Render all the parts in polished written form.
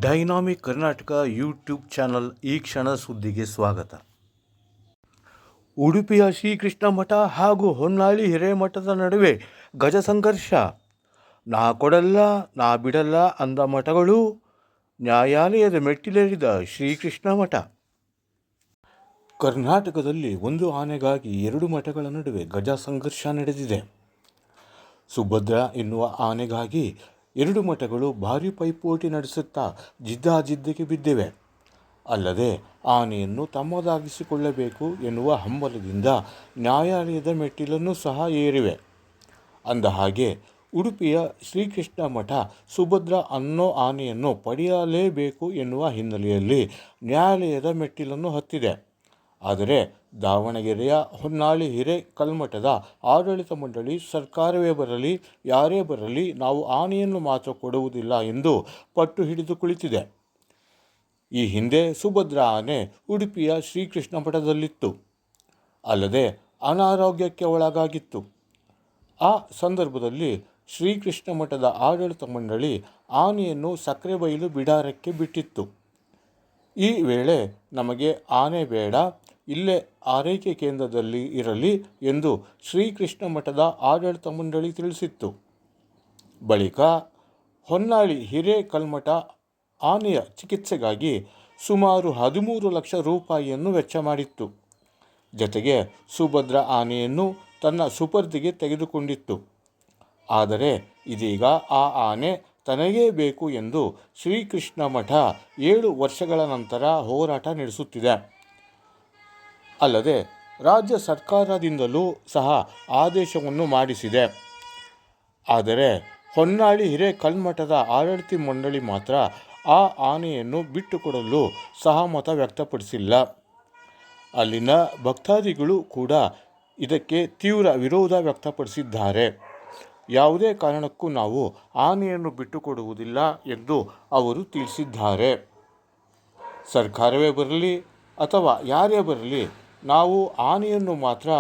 Dynamic Karnataka YouTube channel ಈ ಕ್ಷಣದ ಸುದ್ದಿಗೆ ಸ್ವಾಗತ. ಉಡುಪಿಯ ಶ್ರೀಕೃಷ್ಣ ಮಠ ಹಾಗೂ ಹೊನ್ನಾಳಿ ಹಿರೇಮಠದ ನಡುವೆ ಗಜ ಸಂಘರ್ಷ. ನಾ ಕೊಡಲ್ಲ ನಾ ಬಿಡಲ್ಲ ಅಂದ ಮಠಗಳು, ನ್ಯಾಯಾಲಯದ ಮೆಟ್ಟಿಲೇರಿದ ಶ್ರೀಕೃಷ್ಣ ಮಠ. ಕರ್ನಾಟಕದಲ್ಲಿ ಒಂದು ಆನೆಗಾಗಿ ಎರಡು ಮಠಗಳ ನಡುವೆ ಗಜ ಸಂಘರ್ಷ ನಡೆದಿದೆ. ಸುಭದ್ರ ಎನ್ನುವ ಆನೆಗಾಗಿ ಎರಡು ಮಠಗಳು ಭಾರೀ ಪೈಪೋಟಿ ನಡೆಸುತ್ತಾ ಜಿದ್ದಾಜಿದ್ದಿಗೆ ಬಿದ್ದಿವೆ. ಅಲ್ಲದೆ ಆನೆಯನ್ನು ತಮ್ಮದಾಗಿಸಿಕೊಳ್ಳಬೇಕು ಎನ್ನುವ ಹಂಬಲದಿಂದ ನ್ಯಾಯಾಲಯದ ಮೆಟ್ಟಿಲನ್ನು ಸಹ ಏರಿವೆ. ಅಂದಹಾಗೆ ಉಡುಪಿಯ ಶ್ರೀಕೃಷ್ಣ ಮಠ ಸುಭದ್ರ ಅನ್ನೋ ಆನೆಯನ್ನು ಪಡೆಯಲೇಬೇಕು ಎನ್ನುವ ಹಿನ್ನೆಲೆಯಲ್ಲಿ ನ್ಯಾಯಾಲಯದ ಮೆಟ್ಟಿಲನ್ನು ಹತ್ತಿದೆ. ಆದರೆ ದಾವಣಗೆರೆಯ ಹೊನ್ನಾಳಿ ಹಿರೇಕಲ್ಮಠದ ಆಡಳಿತ ಮಂಡಳಿ ಸರ್ಕಾರವೇ ಬರಲಿ ಯಾರೇ ಬರಲಿ ನಾವು ಆನೆಯನ್ನು ಮಾತ್ರ ಕೊಡುವುದಿಲ್ಲ ಎಂದು ಪಟ್ಟು ಹಿಡಿದು ಕುಳಿತಿದೆ. ಈ ಹಿಂದೆ ಸುಭದ್ರ ಆನೆ ಉಡುಪಿಯ ಶ್ರೀಕೃಷ್ಣ ಮಠದಲ್ಲಿತ್ತು. ಅಲ್ಲದೆ ಅನಾರೋಗ್ಯಕ್ಕೆ ಒಳಗಾಗಿತ್ತು. ಆ ಸಂದರ್ಭದಲ್ಲಿ ಶ್ರೀಕೃಷ್ಣ ಮಠದ ಆಡಳಿತ ಮಂಡಳಿ ಆನೆಯನ್ನು ಸಕ್ರೆಬೈಲು ಬಿಡಾರಕ್ಕೆ ಬಿಟ್ಟಿತ್ತು. ಈ ವೇಳೆ ನಮಗೆ ಆನೆ ಬೇಡ, ಇಲ್ಲೇ ಆರೈಕೆ ಕೇಂದ್ರದಲ್ಲಿ ಇರಲಿ ಎಂದು ಶ್ರೀಕೃಷ್ಣ ಮಠದ ಆಡಳಿತ ಮಂಡಳಿ ತಿಳಿಸಿತ್ತು. ಬಳಿಕ ಹೊನ್ನಾಳಿ ಹಿರೇಕಲ್ಮಠ ಆನೆಯ ಚಿಕಿತ್ಸೆಗಾಗಿ ಸುಮಾರು 13 ಲಕ್ಷ ರೂಪಾಯಿಯನ್ನು ವೆಚ್ಚ ಮಾಡಿತ್ತು. ಜತೆಗೆ ಸುಭದ್ರ ಆನೆಯನ್ನು ತನ್ನ ಸುಪರ್ದಿಗೆ ತೆಗೆದುಕೊಂಡಿತ್ತು. ಆದರೆ ಇದೀಗ ಆ ಆನೆ ತನಗೇ ಬೇಕು ಎಂದು ಶ್ರೀಕೃಷ್ಣ ಮಠ 7 ವರ್ಷಗಳ ನಂತರ ಹೋರಾಟ ನಡೆಸುತ್ತಿದೆ. ಅಲ್ಲದೆ ರಾಜ್ಯ ಸರ್ಕಾರದಿಂದಲೂ ಸಹ ಆದೇಶವನ್ನು ಮಾಡಿಸಿದೆ. ಆದರೆ ಹೊನ್ನಾಳಿ ಹಿರೇಕಲ್ಮಠದ ಆಡಳಿತ ಮಂಡಳಿ ಮಾತ್ರ ಆ ಆನೆಯನ್ನು ಬಿಟ್ಟುಕೊಡಲು ಸಹಮತ ವ್ಯಕ್ತಪಡಿಸಿಲ್ಲ. ಅಲ್ಲಿನ ಭಕ್ತಾದಿಗಳು ಕೂಡ ಇದಕ್ಕೆ ತೀವ್ರ ವಿರೋಧ ವ್ಯಕ್ತಪಡಿಸಿದ್ದಾರೆ. ಯಾವುದೇ ಕಾರಣಕ್ಕೂ ನಾವು ಆನೆಯನ್ನು ಬಿಟ್ಟುಕೊಡುವುದಿಲ್ಲ ಎಂದು ಅವರು ತಿಳಿಸಿದ್ದಾರೆ. ಸರ್ಕಾರವೇ ಬರಲಿ ಅಥವಾ ಯಾರೇ ಬರಲಿ ನಾವು ಆನೆಯನ್ನು ಮಾತ್ರ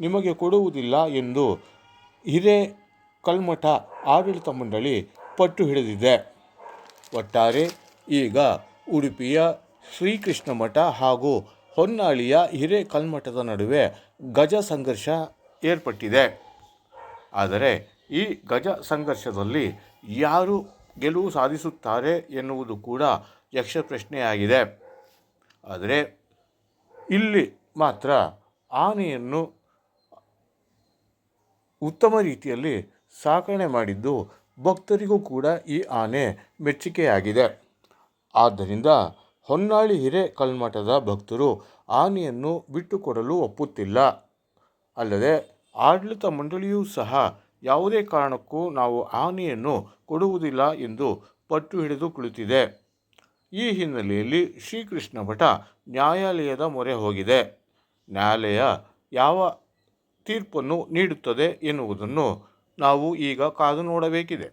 ನಿಮಗೆ ಕೊಡುವುದಿಲ್ಲ ಎಂದು ಹಿರೇಕಲ್ಮಠ ಆಡಳಿತ ಮಂಡಳಿ ಪಟ್ಟು ಹಿಡಿದಿದೆ. ಒಟ್ಟಾರೆ ಈಗ ಉಡುಪಿಯ ಶ್ರೀಕೃಷ್ಣ ಮಠ ಹಾಗೂ ಹೊನ್ನಾಳಿಯ ಹಿರೇಕಲ್ಮಠದ ನಡುವೆ ಗಜ ಸಂಘರ್ಷ ಏರ್ಪಟ್ಟಿದೆ. ಆದರೆ ಈ ಗಜ ಸಂಘರ್ಷದಲ್ಲಿ ಯಾರು ಗೆಲುವು ಸಾಧಿಸುತ್ತಾರೆ ಎನ್ನುವುದು ಕೂಡ ಯಕ್ಷಪ್ರಶ್ನೆಯಾಗಿದೆ. ಆದರೆ ಇಲ್ಲಿ ಮಾತ್ರ ಆನೆಯನ್ನು ಉತ್ತಮ ರೀತಿಯಲ್ಲಿ ಸಾಕಣೆ ಮಾಡಿದ್ದು ಭಕ್ತರಿಗೂ ಕೂಡ ಈ ಆನೆ ಮೆಚ್ಚುಗೆಯಾಗಿದೆ. ಆದ್ದರಿಂದ ಹೊನ್ನಾಳಿ ಹಿರೇಕಲ್ಮಠದ ಭಕ್ತರು ಆನೆಯನ್ನು ಬಿಟ್ಟುಕೊಡಲು ಒಪ್ಪುತ್ತಿಲ್ಲ. ಅಲ್ಲದೆ ಆಡಳಿತ ಮಂಡಳಿಯೂ ಸಹ ಯಾವುದೇ ಕಾರಣಕ್ಕೂ ನಾವು ಆನೆಯನ್ನು ಕೊಡುವುದಿಲ್ಲ ಎಂದು ಪಟ್ಟು ಹಿಡಿದು ಕುಳಿತಿದೆ. ಈ ಹಿನ್ನೆಲೆಯಲ್ಲಿ ಶ್ರೀಕೃಷ್ಣ ಮಠ ನ್ಯಾಯಾಲಯದ ಮೊರೆ ಹೋಗಿದೆ. ನ್ಯಾಯಾಲಯ ಯಾವ ತೀರ್ಪನ್ನು ನೀಡುತ್ತದೆ ಎನ್ನುವುದನ್ನು ನಾವು ಈಗ ಕಾದು ನೋಡಬೇಕಿದೆ.